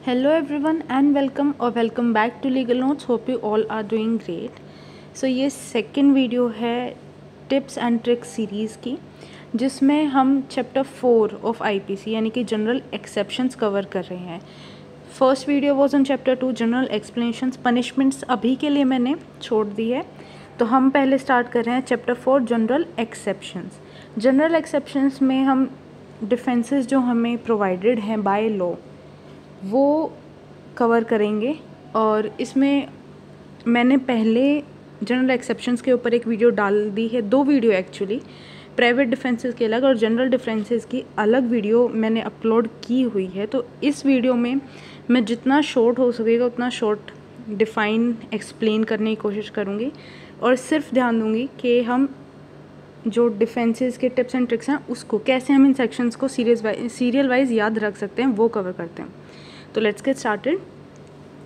Hello everyone and welcome back to Legal Notes. Hope you all are doing great. So ये second video है tips and tricks series की, जिसमें हम chapter 4 of IPC यानी कि general exceptions cover कर रहे हैं. First video was on chapter 2 general explanations. Punishments अभी के लिए मैंने छोड़ दी है, तो हम पहले स्टार्ट कर रहे हैं chapter 4 general exceptions. General exceptions में हम डिफेंसेस जो हमें प्रोवाइडेड हैं बाय लॉ वो कवर करेंगे. और इसमें मैंने पहले जनरल एक्सेप्शंस के ऊपर एक वीडियो डाल दी है, दो वीडियो एक्चुअली, प्राइवेट डिफेंसेस की अलग और जनरल डिफेंसेस की अलग वीडियो मैंने अपलोड की हुई है. तो इस वीडियो में मैं जितना शॉर्ट हो सकेगा उतना शॉर्ट डिफ़ाइन एक्सप्लेन करने की कोशिश करूँगी और सिर्फ ध्यान दूँगी कि हम जो डिफेंसेस के टिप्स एंड ट्रिक्स हैं उसको कैसे हम इन सेक्शंस को सीरियल वाइज याद रख सकते हैं वो कवर करते हैं. तो लेट्स गेट स्टार्टेड.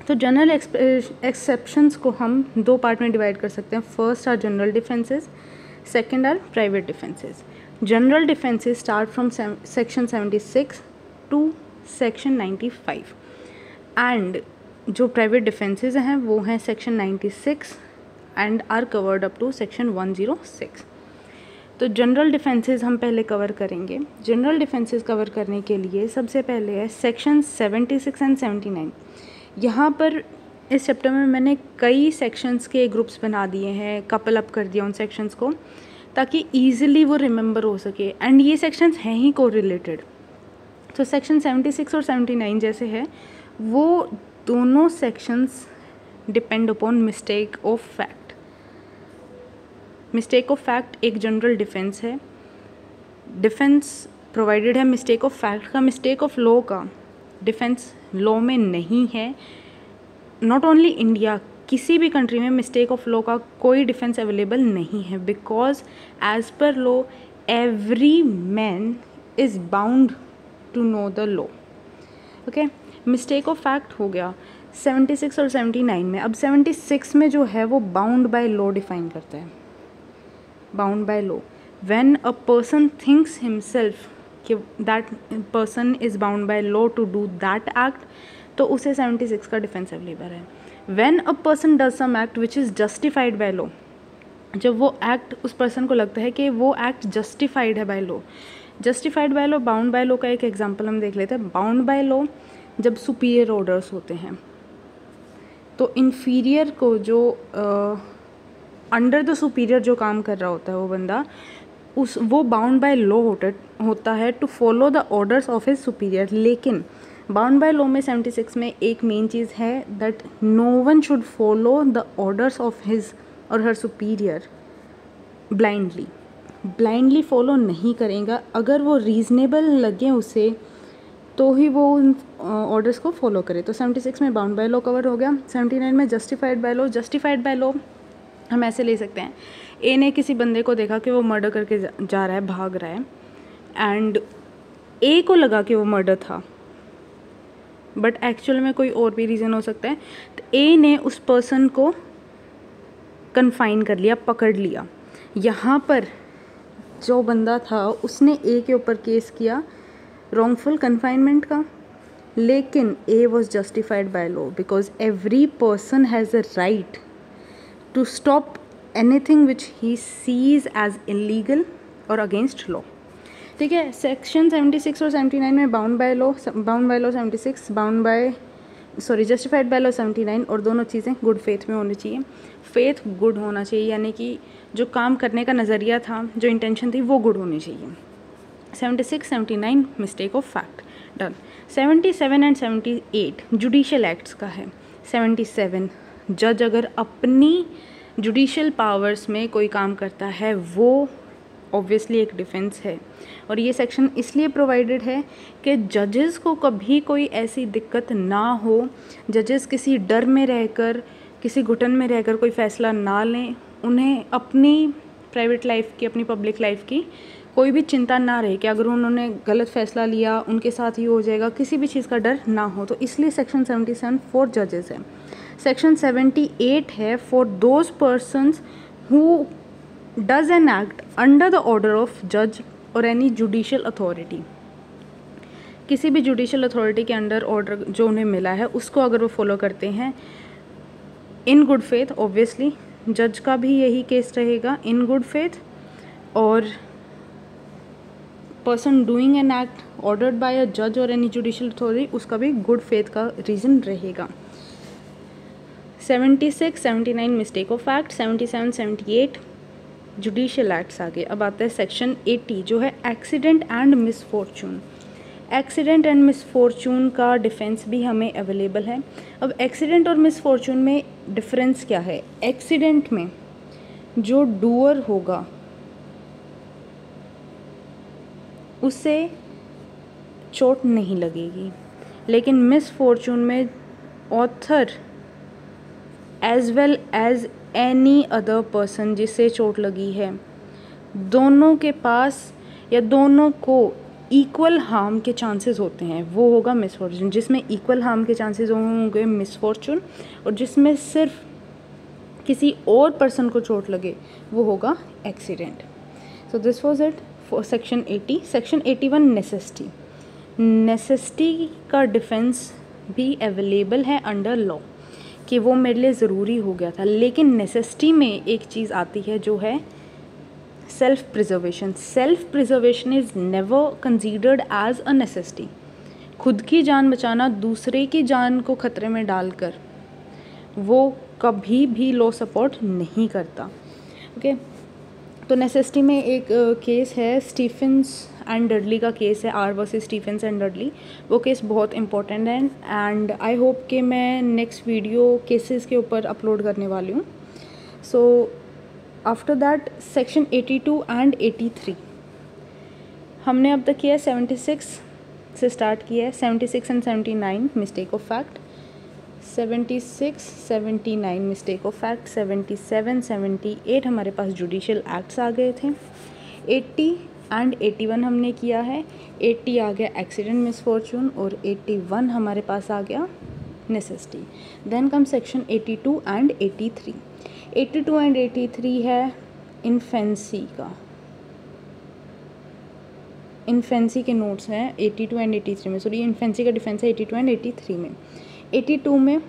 तो जनरल एक्सेप्शंस को हम दो पार्ट में डिवाइड कर सकते हैं. First are general defences, second are private defences. General defences start from section 76 to section 95 and जो प्राइवेट डिफेंसेस हैं वो हैं section 96 and are covered up to section 106. तो जनरल डिफेंसेस हम पहले कवर करेंगे. जनरल डिफेंसेस कवर करने के लिए सबसे पहले है सेक्शन 76 एंड 79. यहाँ पर इस चैप्टर में मैंने कई सेक्शंस के ग्रुप्स बना दिए हैं, कपल अप कर दिया उन सेक्शंस को ताकि ईजिली वो रिमेंबर हो सके. एंड ये सेक्शंस हैं ही को रिलेटेड. तो सेक्शन 76 और 79 जैसे है वो दोनों sections depend upon mistake of fact. Mistake of fact एक जनरल डिफेंस है. डिफेंस प्रोवाइडेड है मिस्टेक ऑफ फैक्ट का. मिस्टेक ऑफ लॉ का डिफेंस लॉ में नहीं है. नॉट ओनली इंडिया, किसी भी कंट्री में मिस्टेक ऑफ लॉ का कोई डिफेंस अवेलेबल नहीं है, because as per law every man is bound to know the law. Okay, mistake of fact हो गया 76 और 79 में. अब 76 में जो है वो बाउंड बाय लॉ डिफाइन करता है. Bound by law, when a person thinks himself कि that person is bound by law to do that act, तो उसे 76 का डिफेंस अवेलेबल है. When a person does some act which is justified by law, जब वो act उस person को लगता है कि वो एक्ट जस्टिफाइड है by law. Justified by law, bound by law का एक एग्जांपल हम देख लेते हैं. बाउंड बाय लॉ जब सुपीरियर ऑर्डर्स होते हैं तो इन्फीरियर को जो अंडर द सुपीरियर जो काम कर रहा होता है वो बंदा वो बाउंड बाय लॉ होता है to follow the orders of his superior. लेकिन बाउंड बाय लॉ में 76 में एक मेन चीज़ है that no one should follow the orders of his और हर सुपीरियर ब्लाइंडली फॉलो नहीं करेगा. अगर वो रीज़नेबल लगे उसे तो ही वो उन ऑर्डर्स को फॉलो करे. तो 76 में बाउंड बाय लॉ कवर हो गया. 79 में justified by law. Justified by law हम ऐसे ले सकते हैं, ए ने किसी बंदे को देखा कि वो मर्डर करके जा रहा है, भाग रहा है, एंड ए को लगा कि वो मर्डर था बट एक्चुअल में कोई और भी रीज़न हो सकता है. तो ए ने उस पर्सन को कन्फाइन कर लिया, पकड़ लिया. यहाँ पर जो बंदा था उसने ए के ऊपर केस किया रॉन्गफुल कन्फाइनमेंट का, लेकिन ए was justified by law because every person has a right to stop anything which he sees as illegal or against law. ठीक है. सेक्शन 76 और 79 में bound by law 76, justified by law 79, और दोनों चीज़ें गुड फेथ में होनी चाहिए. फेथ गुड होना चाहिए यानी कि जो काम करने का नज़रिया था, जो इंटेंशन थी वो गुड होनी चाहिए. 76, 79 mistake of fact done. 77 and 78 judicial acts का है. 77 जज अगर अपनी जुडिशियल पावर्स में कोई काम करता है वो ऑब्वियसली एक डिफेंस है. और ये सेक्शन इसलिए प्रोवाइडेड है कि जजेस को कभी कोई ऐसी दिक्कत ना हो, जजेस किसी डर में रहकर, किसी घुटन में रहकर कोई फ़ैसला ना लें. उन्हें अपनी प्राइवेट लाइफ की, अपनी पब्लिक लाइफ की कोई भी चिंता ना रहे कि अगर उन्होंने गलत फ़ैसला लिया उनके साथ ही हो जाएगा, किसी भी चीज़ का डर ना हो. तो इसलिए सेक्शन 77 फॉर जजेस है. सेक्शन 78 है for those persons who does an act under the order of जज और एनी जुडिशियल अथॉरिटी. किसी भी जुडिशल अथॉरिटी के अंडर ऑर्डर जो उन्हें मिला है उसको अगर वो फॉलो करते हैं इन गुड फेथ, ऑब्वियसली जज का भी यही केस रहेगा, इन गुड फेथ, और person doing an act ordered by a जज और एनी जुडिशल अथॉरिटी उसका भी गुड फेथ का रीज़न रहेगा। 76, 79 mistake of act, 77, 78 judicial acts आ गए। अब आता है सेक्शन 80 जो है accident and misfortune. Accident and misfortune का डिफेंस भी हमें अवेलेबल है। अब एक्सीडेंट और मिसफॉर्चून में डिफरेंस क्या है? एक्सीडेंट में जो डूअर होगा उससे चोट नहीं लगेगी, लेकिन मिसफॉर्चून में author as well as any other person जिससे चोट लगी है, दोनों के पास या दोनों को इक्वल हार्म के चांसेस होते हैं, वो होगा मिसफॉर्चून। जिसमें इक्वल हार्म के चांसेस होंगे मिसफॉर्चून, और जिसमें सिर्फ किसी और पर्सन को चोट लगे वो होगा accident. So this was it for section 80। Section 81 necessity. Necessity का डिफेंस भी अवेलेबल है अंडर लॉ कि वो मेरे लिए ज़रूरी हो गया था, लेकिन नेसेसिटी में एक चीज़ आती है जो है self preservation. Self preservation is never considered as a necessity. खुद की जान बचाना दूसरे की जान को खतरे में डालकर वो कभी भी लॉ सपोर्ट नहीं करता। ओके, तो नेसेसिटी में एक केस है स्टीफेंस एंड डडली का केस है, R versus Stephens and Dudley. वो केस बहुत इंपॉर्टेंट है एंड आई होप कि मैं नेक्स्ट वीडियो केसेस के ऊपर अपलोड करने वाली हूँ। So after that section 82 and 83 हमने अब तक किया है 76 से स्टार्ट किया है, 76 and 79 mistake of fact, 76, 79 mistake of fact, 77, 78 हमारे पास जुडिशियल एक्ट्स आ गए थे, 80 एंड 81 हमने किया है। 80 आ गया एक्सीडेंट मिसफॉर्चून और 81 हमारे पास आ गया necessity. Then come section 82 and 83। 82 and 83 है इन्फेंसी का, इन्फेंसी के नोट्स हैं 82 एंड 83 में। सॉरी, इन्फेंसी का डिफेंस है 82 एंड 83 में। 82 में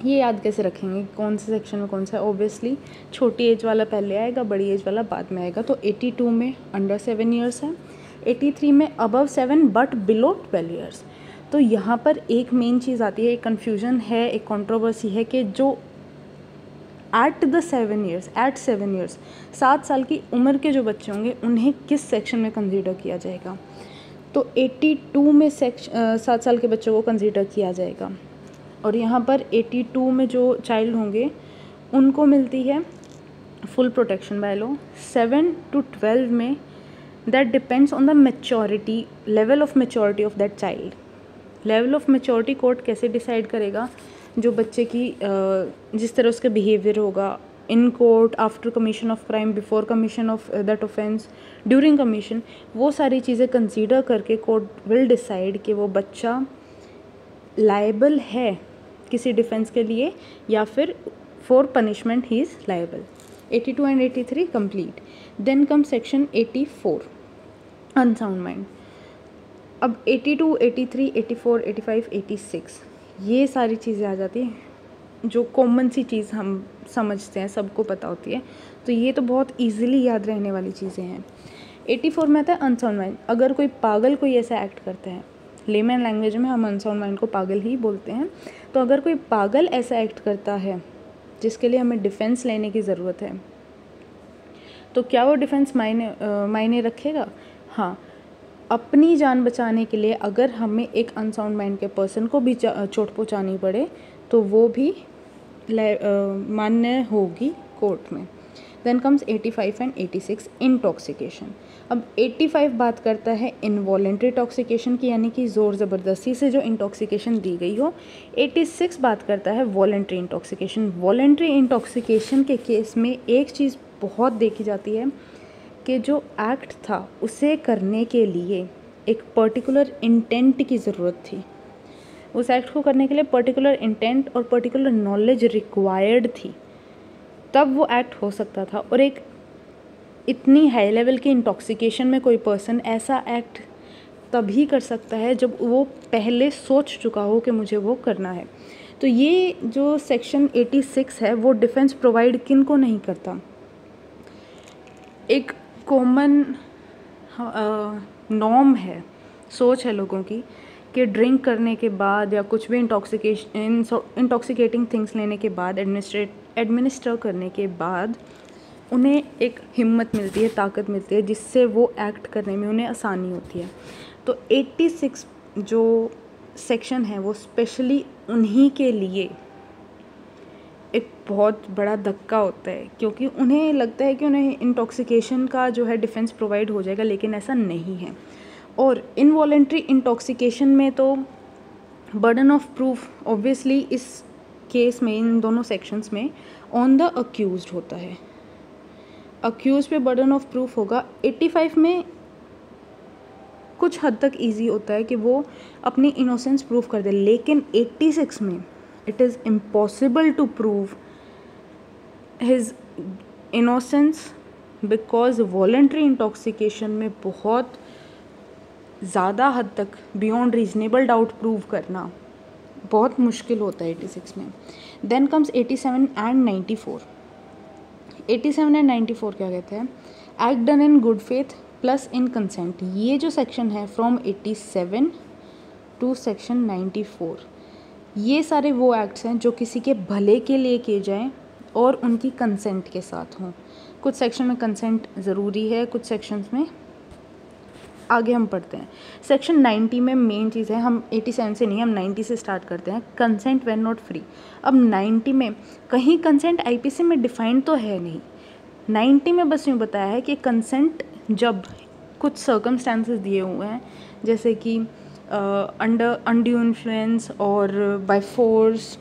ये याद कैसे रखेंगे कौन से सेक्शन में कौन सा है? ऑब्वियसली छोटी एज वाला पहले आएगा, बड़ी एज वाला बाद में आएगा। तो 82 में अंडर 7 ईयर्स है, 83 में अबव 7 बट बिलो 12 ईयर्स। तो यहाँ पर एक मेन चीज़ आती है, एक कन्फ्यूजन है, एक कंट्रोवर्सी है कि जो एट 7 ईयर्स 7 साल की उम्र के जो बच्चे होंगे उन्हें किस सेक्शन में कंसीडर किया जाएगा? तो 82 में 7 साल के बच्चों को कंसीडर किया जाएगा, और यहाँ पर 82 में जो चाइल्ड होंगे उनको मिलती है full protection by law. 7 to 12 में that depends on the maturity, level of maturity of that child. Level of maturity court कैसे डिसाइड करेगा? जो बच्चे की जिस तरह उसका बिहेवियर होगा in court, after commission of crime, before commission of that offence, during commission, वो सारी चीज़ें कंसीडर करके कोर्ट विल डिसाइड कि वो बच्चा लायबल है किसी डिफेंस के लिए या फिर for punishment he is liable. 82 and 83 complete. Then come section 84 unsound mind. अब 82, 83, 84, 85, 86 ये सारी चीज़ें आ जाती हैं जो कॉमन सी चीज़ हम समझते हैं, सबको पता होती है, तो ये तो बहुत इजीली याद रहने वाली चीज़ें हैं। 84 में आता है अनसाउंड माइंड। अगर कोई पागल कोई ऐसा एक्ट करता है, लेमन लैंग्वेज में हम अनसाउंड माइंड को पागल ही बोलते हैं, तो अगर कोई पागल ऐसा एक्ट करता है जिसके लिए हमें डिफेंस लेने की ज़रूरत है, तो क्या वो डिफेंस मायने रखेगा? हाँ, अपनी जान बचाने के लिए अगर हमें एक अनसाउंड माइंड के पर्सन को भी चोट पहुंचानी पड़े तो वो भी मान्य होगी कोर्ट में। Then comes 85 and 86 intoxication. अब 85 बात करता है इनवॉलेंट्री टॉक्सिकेशन की, यानी कि ज़ोर ज़बरदस्ती से जो इंटॉक्सिकेशन दी गई हो। 86 बात करता है वॉलेंट्री इंटॉक्सिकेशन। वॉलेंट्री इंटॉक्सिकेशन के केस में एक चीज़ बहुत देखी जाती है कि जो एक्ट था उसे करने के लिए एक पर्टिकुलर इंटेंट की ज़रूरत थी। उस एक्ट को करने के लिए पर्टिकुलर इंटेंट और पर्टिकुलर नॉलेज रिक्वायर्ड थी, तब वो एक्ट हो सकता था। और एक इतनी हाई लेवल की इंटॉक्सिकेशन में कोई पर्सन ऐसा एक्ट तभी कर सकता है जब वो पहले सोच चुका हो कि मुझे वो करना है। तो ये जो सेक्शन 86 है वो डिफेंस प्रोवाइड किन को नहीं करता। एक कॉमन नॉर्म है, सोच है लोगों की कि ड्रिंक करने के बाद या कुछ भी इंटॉक्सिकेटिंग थिंग्स लेने के बाद, एडमिनिस्टर करने के बाद उन्हें एक हिम्मत मिलती है, ताकत मिलती है, जिससे वो एक्ट करने में उन्हें आसानी होती है। तो 86 जो सेक्शन है वो स्पेशली उन्हीं के लिए एक बहुत बड़ा धक्का होता है, क्योंकि उन्हें लगता है कि उन्हें इंटॉक्सिकेशन का जो है डिफेंस प्रोवाइड हो जाएगा, लेकिन ऐसा नहीं है। और इनवॉलेंट्री इंटॉक्सिकेशन में तो बर्डन ऑफ प्रूफ ऑब्वियसली इस केस में, इन दोनों सेक्शंस में ऑन द अक्यूज्ड होता है। अक्यूज पे बर्डन ऑफ प्रूफ होगा। 85 में कुछ हद तक इजी होता है कि वो अपनी इनोसेंस प्रूव कर दे, लेकिन 86 में it is impossible to prove his innocence, because voluntary intoxication में बहुत ज़्यादा हद तक बियॉन्ड रीजनेबल डाउट प्रूव करना बहुत मुश्किल होता है 86 में। Then comes 87 and 94। 87 एंड 94 क्या कहते हैं? Act done in good faith plus in consent. ये जो सेक्शन है फ्रॉम 87 टू सेक्शन 94, ये सारे वो एक्ट्स हैं जो किसी के भले के लिए किए जाएं और उनकी कंसेंट के साथ हों। कुछ सेक्शन में कंसेंट ज़रूरी है, कुछ सेक्शंस में आगे हम पढ़ते हैं। सेक्शन 90 में मेन चीज़ है, हम 87 से नहीं, हम 90 से स्टार्ट करते हैं। Consent when not free. अब 90 में कहीं कंसेंट आईपीसी में डिफाइंड तो है नहीं, 90 में बस यूँ बताया है कि कंसेंट जब कुछ सर्कमस्टांसेस दिए हुए हैं, जैसे कि अंडर अनड्यू इन्फ्लुएंस और बाय फोर्स,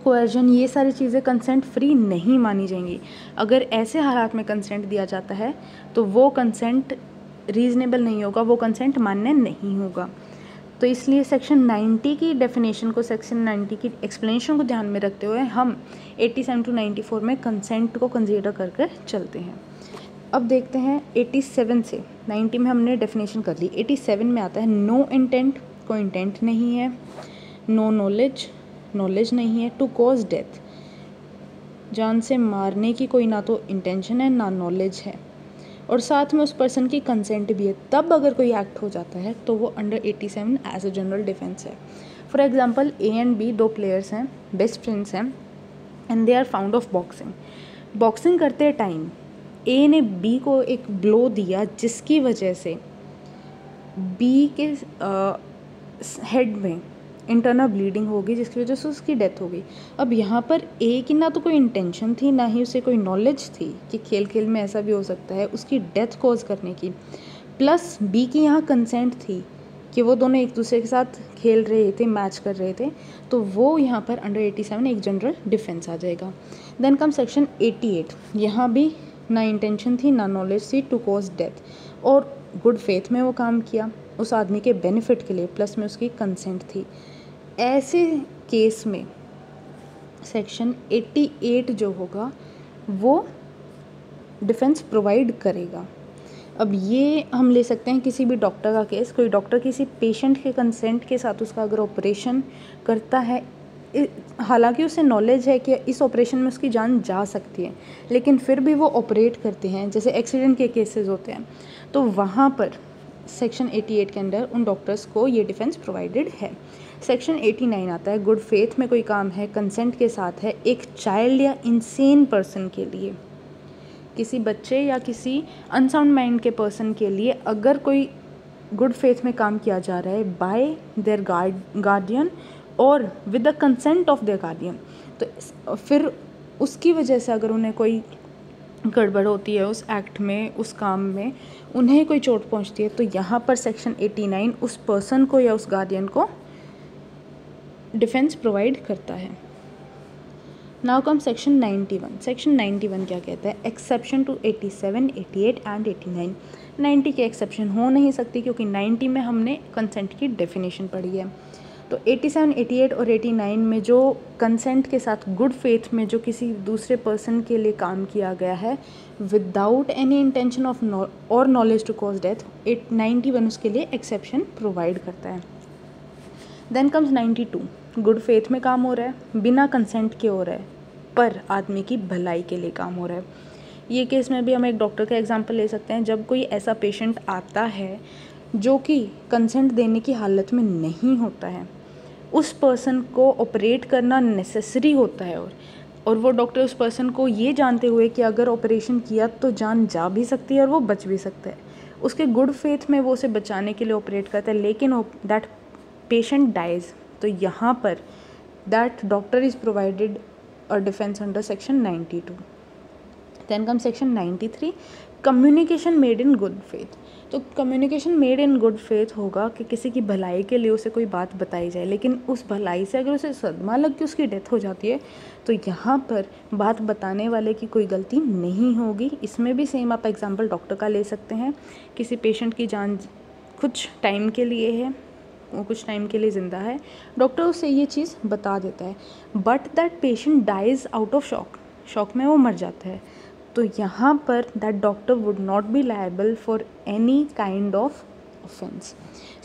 कोएर्जन, ये सारी चीज़ें कंसेंट फ्री नहीं मानी जाएंगी। अगर ऐसे हालात में कंसेंट दिया जाता है तो वो कंसेंट रीज़नेबल नहीं होगा, वो कंसेंट मान्य नहीं होगा। तो इसलिए सेक्शन 90 की डेफिनेशन को, सेक्शन 90 की एक्सप्लेनेशन को ध्यान में रखते हुए हम 87 टू 94 में कंसेंट को कंसीडर करके चलते हैं। अब देखते हैं 87 से, 90 में हमने डेफिनेशन कर ली, 87 में आता है नो इंटेंट, कोई इंटेंट नहीं है, नो नॉलेज, नॉलेज नहीं है, टू कॉज डेथ, जान से मारने की कोई ना तो इंटेंशन है ना नॉलेज है, और साथ में उस पर्सन की कंसेंट भी है। तब अगर कोई एक्ट हो जाता है तो वो under 87 as a general defence है। For example A and B दो प्लेयर्स हैं, बेस्ट फ्रेंड्स हैं, and they are found of boxing. Boxing करते टाइम ए ने बी को एक ब्लो दिया जिसकी वजह से बी के हेड में इंटरनल ब्लीडिंग होगी, जिसकी वजह से उसकी डेथ हो गई। अब यहाँ पर ए की ना तो कोई इंटेंशन थी, ना ही उसे कोई नॉलेज थी कि खेल खेल में ऐसा भी हो सकता है उसकी डेथ कॉज करने की, प्लस बी की यहाँ कंसेंट थी कि वो दोनों एक दूसरे के साथ खेल रहे थे, मैच कर रहे थे, तो वो यहाँ पर अंडर 87 एक जनरल डिफेंस आ जाएगा। देन कम सेक्शन 88, यहाँ भी ना इंटेंशन थी ना नॉलेज थी, टू कॉज डेथ, और गुड फेथ में वो काम किया उस आदमी के बेनिफिट के लिए, प्लस में उसकी कंसेंट थी। ऐसे केस में सेक्शन 88 जो होगा वो डिफेंस प्रोवाइड करेगा। अब ये हम ले सकते हैं किसी भी डॉक्टर का केस, कोई डॉक्टर किसी पेशेंट के कंसेंट के साथ उसका अगर ऑपरेशन करता है, हालांकि उसे नॉलेज है कि इस ऑपरेशन में उसकी जान जा सकती है, लेकिन फिर भी वो ऑपरेट करते हैं, जैसे एक्सीडेंट के केसेस होते हैं, तो वहाँ पर सेक्शन 88 के अंदर उन डॉक्टर्स को ये डिफेंस प्रोवाइडेड है। सेक्शन 89 आता है गुड फेथ में कोई काम है, कंसेंट के साथ है, एक चाइल्ड या इंसेन पर्सन के लिए, किसी बच्चे या किसी अनसाउंड माइंड के पर्सन के लिए अगर कोई गुड फेथ में काम किया जा रहा है बाय देयर गार्डियन और with the consent of their guardian, तो फिर उसकी वजह से अगर उन्हें कोई गड़बड़ होती है उस एक्ट में, उस काम में, उन्हें कोई चोट पहुंचती है, तो यहाँ पर सेक्शन 89 उस पर्सन को या उस गार्डियन को डिफेंस प्रोवाइड करता है। Now come section 91। सेक्शन 91 क्या कहता है? Exception to 87, 88 and 89। 90 की एक्सेप्शन हो नहीं सकती क्योंकि 90 में हमने कंसेंट की डेफिनेशन पढ़ी है। तो 87, 88 और 89 में जो कंसेंट के साथ गुड फेथ में जो किसी दूसरे पर्सन के लिए काम किया गया है विदाउट एनी इंटेंशन ऑफ और नॉलेज टू कॉज डेथ, 91 उसके लिए एक्सेप्शन प्रोवाइड करता है। देन कम्स 92, गुड फेथ में काम हो रहा है, बिना कंसेंट के हो रहा है, पर आदमी की भलाई के लिए काम हो रहा है। ये केस में भी हम एक डॉक्टर का एग्जांपल ले सकते हैं। जब कोई ऐसा पेशेंट आता है जो कि कंसेंट देने की हालत में नहीं होता है, उस पर्सन को ऑपरेट करना नेसेसरी होता है, और वो डॉक्टर उस पर्सन को ये जानते हुए कि अगर ऑपरेशन किया तो जान जा भी सकती है और वो बच भी सकता है, उसके गुड फेथ में वो उसे बचाने के लिए ऑपरेट करता है, लेकिन दैट पेशेंट डाइज, तो यहाँ पर that doctor is provided a defence under section 92। Then come section 93, communication made in good faith. तो communication made in good faith होगा कि किसी की भलाई के लिए उसे कोई बात बताई जाए, लेकिन उस भलाई से अगर उसे सदमा लग के उसकी डेथ हो जाती है तो यहाँ पर बात बताने वाले की कोई गलती नहीं होगी। इसमें भी सेम आप एग्जांपल डॉक्टर का ले सकते हैं। किसी पेशेंट की जान कुछ टाइम के लिए है, वो कुछ टाइम के लिए ज़िंदा है, डॉक्टर उसे ये चीज़ बता देता है, but that patient dies out of shock में वो मर जाता है, तो यहाँ पर that doctor would not be liable for any kind of offence.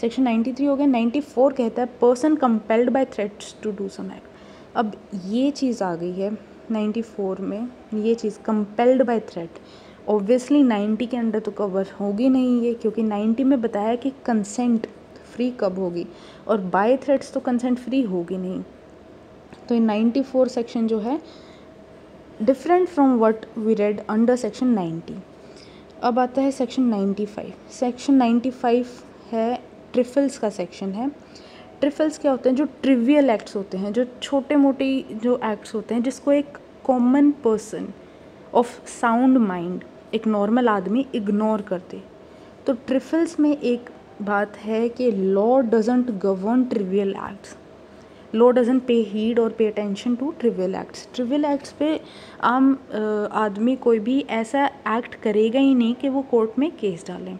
Section 93 हो गया। 94 कहता है person compelled by threats to do some act. अब ये चीज़ आ गई है 94 में, ये चीज़ कंपेल्ड बाय थ्रेट, ऑब्वियसली 90 के अंडर तो कवर होगी नहीं ये, क्योंकि 90 में बताया कि कंसेंट फ्री कब होगी, और बाय थ्रेट्स तो कंसेंट फ्री होगी नहीं। तो ये 94 सेक्शन जो है different from what we read under section 90। अब आता है सेक्शन 95। सेक्शन 95 है ट्रिफल्स का सेक्शन है। ट्रिफल्स क्या होते हैं? जो ट्रिवियल एक्ट्स होते हैं, जो छोटे मोटे जो एक्ट्स होते हैं जिसको एक common person of sound mind, एक नॉर्मल आदमी इग्नोर करते। तो ट्रिफल्स में एक बात है कि law doesn't govern trivial acts, law doesn't pay heed और pay attention to trivial acts. Trivial acts पे आम आदमी कोई भी ऐसा एक्ट करेगा ही नहीं कि वो कोर्ट में केस डालें।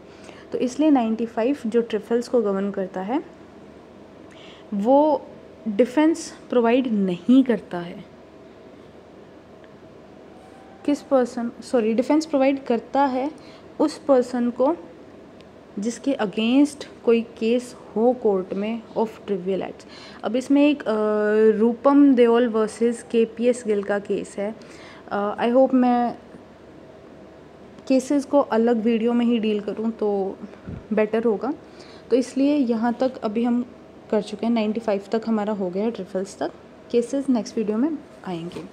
तो इसलिए 95 जो ट्रिफल्स को गवर्न करता है वो डिफेंस प्रोवाइड नहीं करता है। डिफेंस प्रोवाइड करता है उस पर्सन को जिसके अगेंस्ट कोई केस हो कोर्ट में ऑफ ट्रिवियल एक्ट्स। अब इसमें एक रूपम देओल वर्सेस KPS गिल का केस है। आई होप मैं केसेस को अलग वीडियो में ही डील करूं तो बेटर होगा, तो इसलिए यहाँ तक अभी हम कर चुके हैं। 95 तक हमारा हो गया है, ट्रिफल्स तक। केसेस नेक्स्ट वीडियो में आएंगे।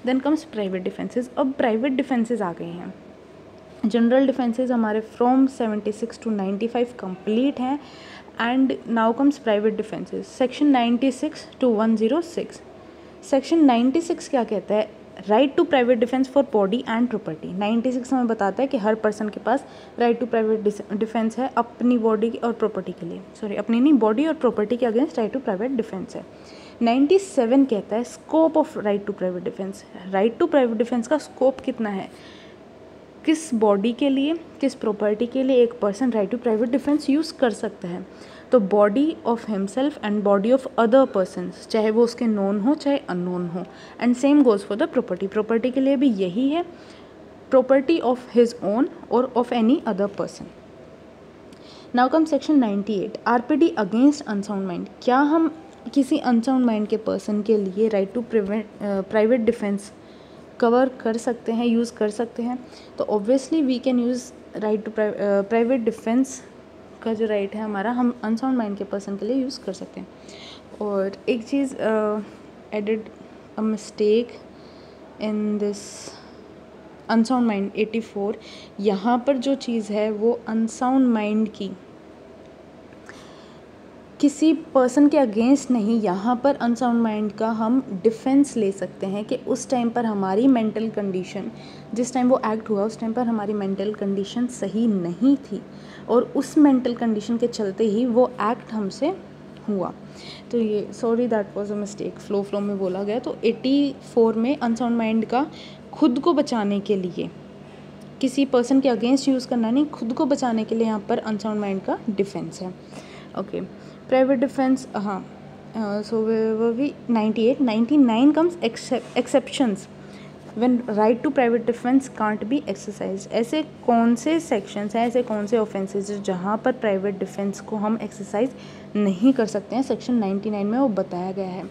Then comes private defences. अब प्राइवेट डिफेंसेस आ गए हैं। जनरल डिफेंसेस हमारे फ्रॉम 76 टू 95 कंप्लीट हैं, and now comes private defences section 96 to 106। Section 96 क्या कहता है? Right to private defence for body and property. 96 हमें बताता है कि हर पर्सन के पास राइट टू प्राइवेट डिफेंस है अपनी बॉडी और प्रॉपर्टी के लिए, अपनी नहीं, बॉडी और प्रॉपर्टी के against right to private defence है। 97 कहता है scope of right to private defence. Right to private defence का स्कोप कितना है, किस बॉडी के लिए, किस प्रॉपर्टी के लिए एक person right to private defence use कर सकता है। तो body of himself and body of other persons, चाहे वो उसके नोन हो चाहे अननोन हो, and same goes for the property. Property के लिए भी यही है, प्रॉपर्टी ऑफ हिज ओन और of any other person. Now come section 98 RPD against unsound mind. क्या हम किसी अनसाउंड माइंड के पर्सन के लिए right to private defence cover कर सकते हैं, यूज़ कर सकते हैं? तो obviously we can use right to private defence का जो राइट है हमारा, हम अनसाउंड माइंड के पर्सन के लिए यूज़ कर सकते हैं। और एक चीज़ added a mistake in this unsound mind 84, यहाँ पर जो चीज़ है वो अनसाउंड माइंड की किसी पर्सन के अगेंस्ट नहीं, यहाँ पर अनसाउंड माइंड का हम डिफेंस ले सकते हैं कि उस टाइम पर हमारी मेंटल कंडीशन, जिस टाइम वो एक्ट हुआ उस टाइम पर हमारी मेंटल कंडीशन सही नहीं थी, और उस मेंटल कंडीशन के चलते ही वो एक्ट हमसे हुआ। तो ये sorry that was a mistake, flow में बोला गया। तो 84 में अनसाउंड माइंड का खुद को बचाने के लिए, किसी पर्सन के अगेंस्ट यूज़ करना नहीं, खुद को बचाने के लिए यहाँ पर अनसाउंड माइंड का डिफेंस है। ओके, प्राइवेट डिफेंस, हाँ, so where we 98 99 comes exceptions when right to private defense can't be exercised. ऐसे कौन से sections हैं, ऐसे कौन से offenses हैं जहाँ पर private defense को हम exercise नहीं कर सकते हैं, section 99 में वो बताया गया है.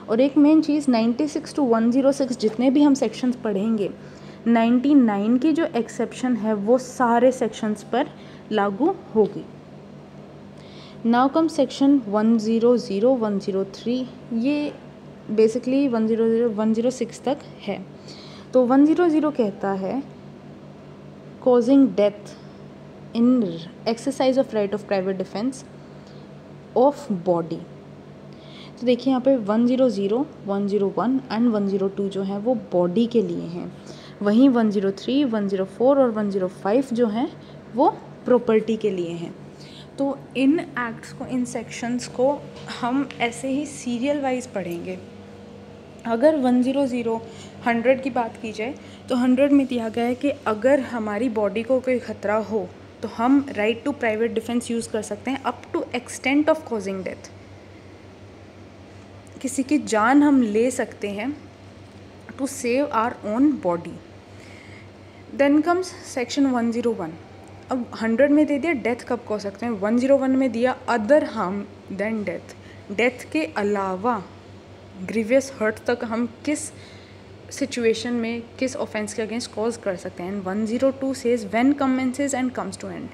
और एक मेन चीज़ 96 to 106 जितने भी हम sections पढ़ेंगे 99 की जो exception है वो सारे sections पर लागू होगी. नाउ कम सेक्शन 100 103, ये बेसिकली 100 106 तक है. तो 100 कहता है causing death in exercise of right of private defence of body. तो देखिए यहाँ पे 100 101 एंड 102 जो है वो बॉडी के लिए हैं, वहीं 103 104 और 105 जो हैं वो प्रॉपर्टी के लिए हैं. तो इन एक्ट्स को, इन सेक्शंस को हम ऐसे ही सीरियल वाइज पढ़ेंगे. अगर 100 100 की बात की जाए तो 100 में दिया गया है कि अगर हमारी बॉडी को कोई ख़तरा हो तो हम right to private defence use कर सकते हैं up to extent of causing death. किसी की जान हम ले सकते हैं to save our own body. Then comes section 101. अब 100 में दे दिया डेथ कब को सकते हैं, 101 में दिया other harm then death. Death के अलावा ग्रीवियस हर्ट तक हम किस सिचुएशन में किस ऑफेंस के अगेंस्ट कॉज कर सकते हैं. 102 says when commences and comes to end.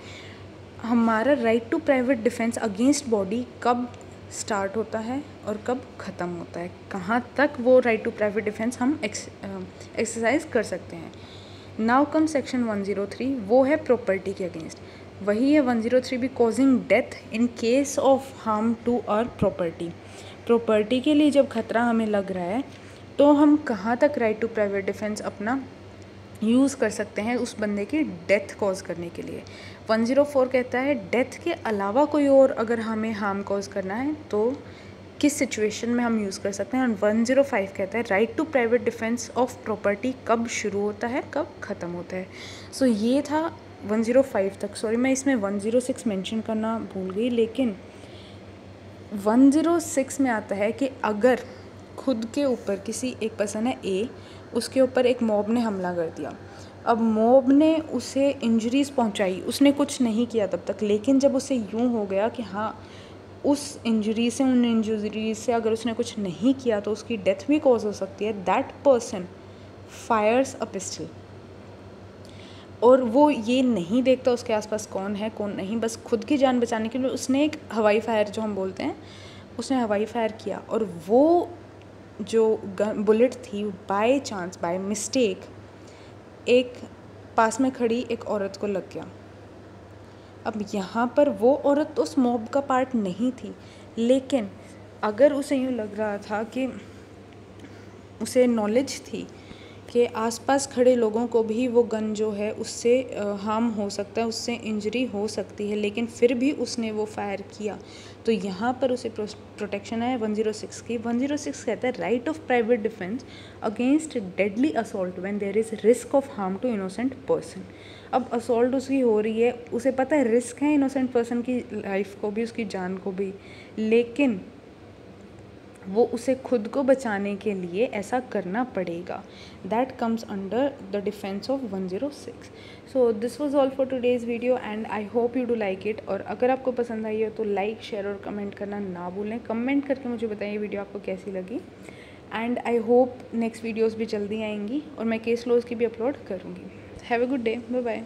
हमारा right to private defence against body कब स्टार्ट होता है और कब ख़त्म होता है, कहाँ तक वो राइट टू प्राइवेट डिफेंस हम एक्सरसाइज कर सकते हैं. नाउ कम सेक्शन 103, वो है प्रॉपर्टी के अगेंस्ट. वही है 103 भी, causing death in case of harm to our property. Property के लिए जब खतरा हमें लग रहा है तो हम कहाँ तक राइट टू प्राइवेट डिफेंस अपना यूज़ कर सकते हैं उस बंदे की डेथ कॉज करने के लिए. 104 कहता है डेथ के अलावा कोई और अगर हमें हार्म कॉज करना है तो किस सिचुएशन में हम यूज़ कर सकते हैं. और 105 कहता है right to private defence of property कब शुरू होता है, कब ख़त्म होता है. सो ये था 105 तक. सॉरी मैं इसमें 106 मेंशन करना भूल गई, लेकिन 106 में आता है कि अगर खुद के ऊपर किसी एक पर्सन है ए, उसके ऊपर एक मॉब ने हमला कर दिया. अब मॉब ने उसे इंजरीज़ पहुंचाई, उसने कुछ नहीं किया तब तक, लेकिन जब उसे यूं हो गया कि हाँ उस इंजरी से, उन इंजरीज से अगर उसने कुछ नहीं किया तो उसकी डेथ भी कॉज हो सकती है. That person Fyers a pistol और वो ये नहीं देखता उसके आसपास कौन है कौन नहीं, बस खुद की जान बचाने के लिए उसने एक हवाई फायर जो हम बोलते हैं, उसने हवाई फायर किया और वो जो बुलेट थी बाय चांस, बाय मिस्टेक एक पास में खड़ी एक औरत को लग गया. अब यहाँ पर वो औरत उस मॉब का पार्ट नहीं थी, लेकिन अगर उसे यूँ लग रहा था कि उसे नॉलेज थी कि आसपास खड़े लोगों को भी वो गन जो है उससे हार्म हो सकता है, उससे इंजरी हो सकती है, लेकिन फिर भी उसने वो फायर किया, तो यहाँ पर उसे प्रोटेक्शन है 106 की. 106 कहता है right of private defence against deadly assault when there is risk of harm to innocent person. अब असॉल्ट उसकी हो रही है, उसे पता है रिस्क है इनोसेंट पर्सन की लाइफ को भी, उसकी जान को भी, लेकिन वो उसे खुद को बचाने के लिए ऐसा करना पड़ेगा. That comes under the defence of 106. So this was all for today's video and I hope you do like it. और अगर आपको पसंद आई हो तो लाइक, शेयर और कमेंट करना ना भूलें. कमेंट करके मुझे बताइए वीडियो आपको कैसी लगी. And I hope next videos भी जल्दी आएंगी और मैं केस लॉज की भी अपलोड करूँगी. Have a good day. Bye bye.